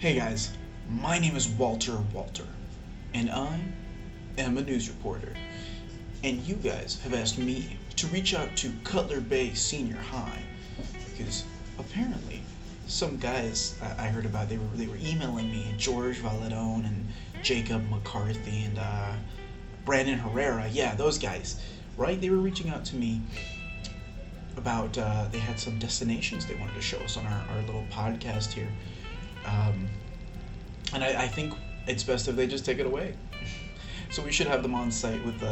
Hey guys, my name is Walter, and I am a news reporter. And you guys have asked me to reach out to Cutler Bay Senior High because apparently some guys I heard about they were emailing me, George Valadone and Jacob McCarthy and Brandon Herrera. Yeah, those guys, right? They were reaching out to me about they had some destinations they wanted to show us on our little podcast here. Um, and I think it's best if they just take it away. So we should have them on site with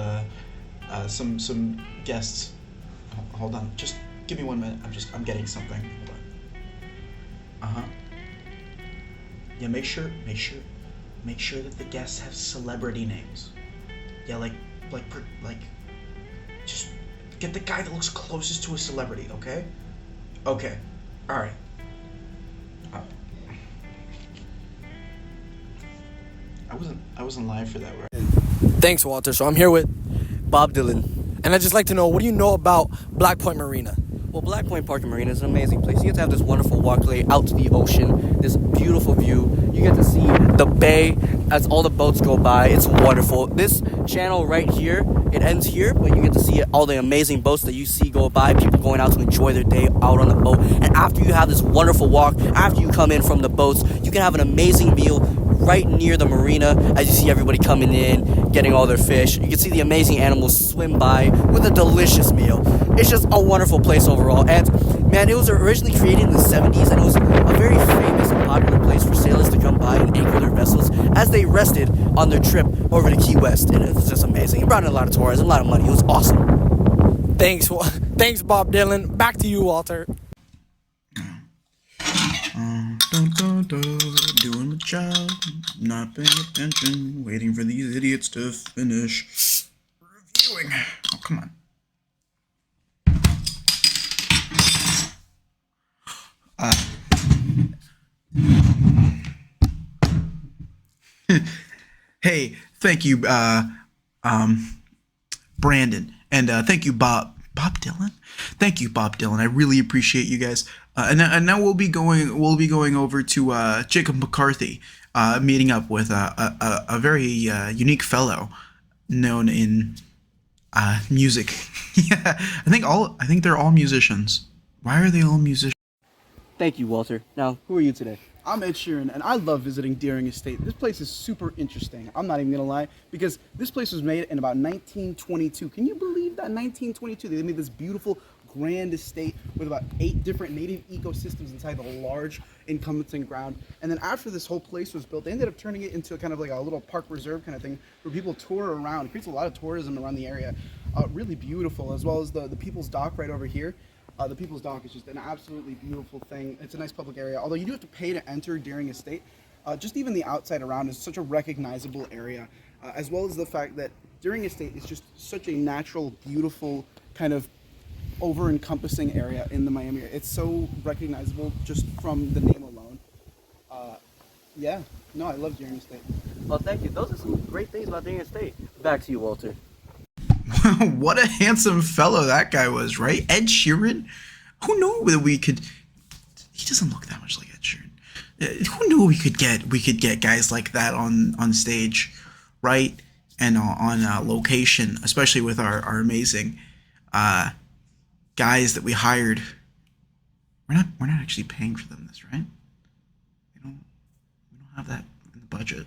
some guests. Hold on, just give me 1 minute. I'm getting something. Hold on. Yeah, make sure that the guests have celebrity names. Yeah, like just get the guy that looks closest to a celebrity. Okay. Okay. All right. Uh, I wasn't live for that, right? Thanks, Walter. So I'm here with Bob Dylan, and I'd just like to know, what do you know about Black Point Marina? Well, Black Point Park and Marina is an amazing place. You get to have this wonderful walkway out to the ocean, this beautiful view. You get to see the bay as all the boats go by. It's wonderful. This channel right here, it ends here, but you get to see all the amazing boats that you see go by, people going out to enjoy their day out on the boat. And after you have this wonderful walk, after you come in from the boats, you can have an amazing meal right near the marina as you see everybody coming in, getting all their fish. You can see the amazing animals swim by with a delicious meal. It's just a wonderful place overall. And man, it was originally created in the 70s, and it was a very famous and popular place for sailors to come by and anchor their vessels as they rested on their trip over to Key West. And it was just amazing. It brought in a lot of tourism, a lot of money. It was awesome. Thanks, Bob Dylan. Back to you, Walter. Doing my job, not paying attention, waiting for these idiots to finish reviewing. Oh, come on. Hey, thank you, Brandon, and thank you, Bob Dylan. Thank you, Bob Dylan. I really appreciate you guys. And now we'll be going over to Jacob McCarthy, meeting up with a very unique fellow known in music. Yeah, I think they're all musicians. Why are they all musicians? Thank you, Walter. Now, who are you today? I'm Ed Sheeran, and I love visiting Deering Estate. This place is super interesting. I'm not even gonna lie, because this place was made in about 1922. Can you believe that? 1922. They made this beautiful, grand estate with about 8 different native ecosystems inside the large encompassing ground. And then after this whole place was built, they ended up turning it into kind of like a little park reserve kind of thing where people tour around. It creates a lot of tourism around the area. Really beautiful, as well as the People's Dock right over here. The People's Dock is just an absolutely beautiful thing. It's a nice public area, although you do have to pay to enter Deering Estate. Just even the outside around is such a recognizable area, as well as the fact that Deering Estate is just such a natural, beautiful, kind of over-encompassing area in the Miami area. It's so recognizable just from the name alone. Yeah, no, I love Deering Estate. Well, thank you. Those are some great things about Deering Estate. Back to you, Walter. What a handsome fellow that guy was, right? Ed Sheeran? Who knew that we could... He doesn't look that much like Ed Sheeran. Who knew we could get guys like that on stage, right? And on location, especially with our amazing guys that we hired. We're not actually paying for them this, right? We don't have that in the budget.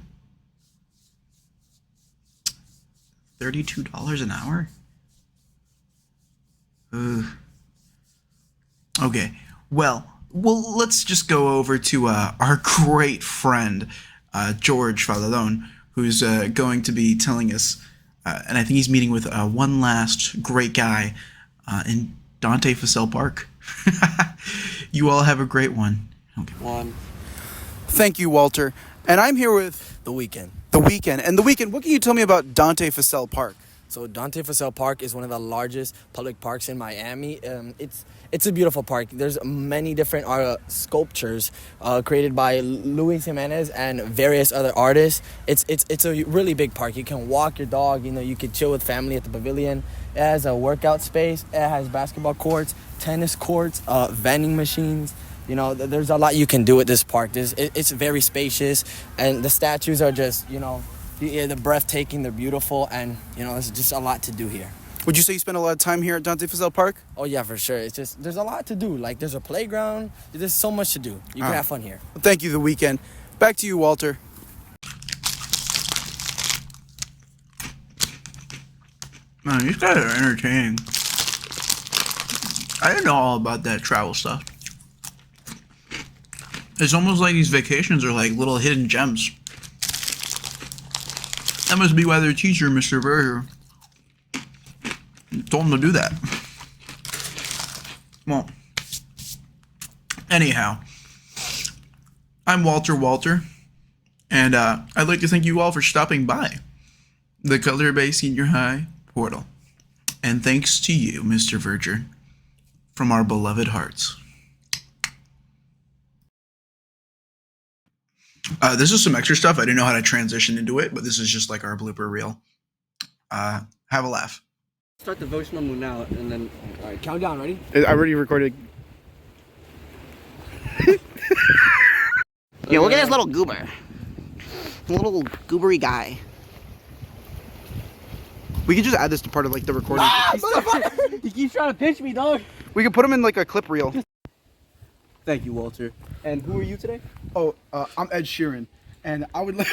$32 an hour? Okay, well, let's just go over to our great friend, George Valadone, who's going to be telling us, and I think he's meeting with one last great guy in Dante Fussell Park. You all have a great one. Okay. Thank you, Walter. And I'm here with The Weeknd. The Weeknd. And The Weeknd, what can you tell me about Dante Fussell Park? So Dante Fussell Park is one of the largest public parks in Miami. It's a beautiful park. There's many different sculptures created by Luis Jimenez and various other artists. It's a really big park. You can walk your dog. You can chill with family at the pavilion. It has a workout space. It has basketball courts, tennis courts, vending machines. You know, there's a lot you can do at this park. It's very spacious, and the statues are just, you know, they're breathtaking, they're beautiful, and, you know, there's just a lot to do here. Would you say you spend a lot of time here at Dante Fasel Park? Oh, yeah, for sure. It's just, there's a lot to do. Like, there's a playground. There's so much to do. You can have fun here. Well, thank you, The Weeknd. Back to you, Walter. Man, these guys are entertaining. I didn't know all about that travel stuff. It's almost like these vacations are like little hidden gems. That must be why their teacher, Mr. Berger, told them to do that. Well, anyhow, I'm Walter, and I'd like to thank you all for stopping by the Cutler Bay Senior High portal. And thanks to you, Mr. Verger, from our beloved hearts. This is some extra stuff. I didn't know how to transition into it, but this is just like our blooper reel. Have a laugh. Start the voice memo now, and then. All right, count down. Ready? I already recorded. Yeah, look at this little goober. Little goobery guy. We could just add this to part of like the recording. He keeps trying to pinch me, dog. We could put him in like a clip reel. Thank you, Walter. And who are you today? Oh, I'm Ed Sheeran, and I would like.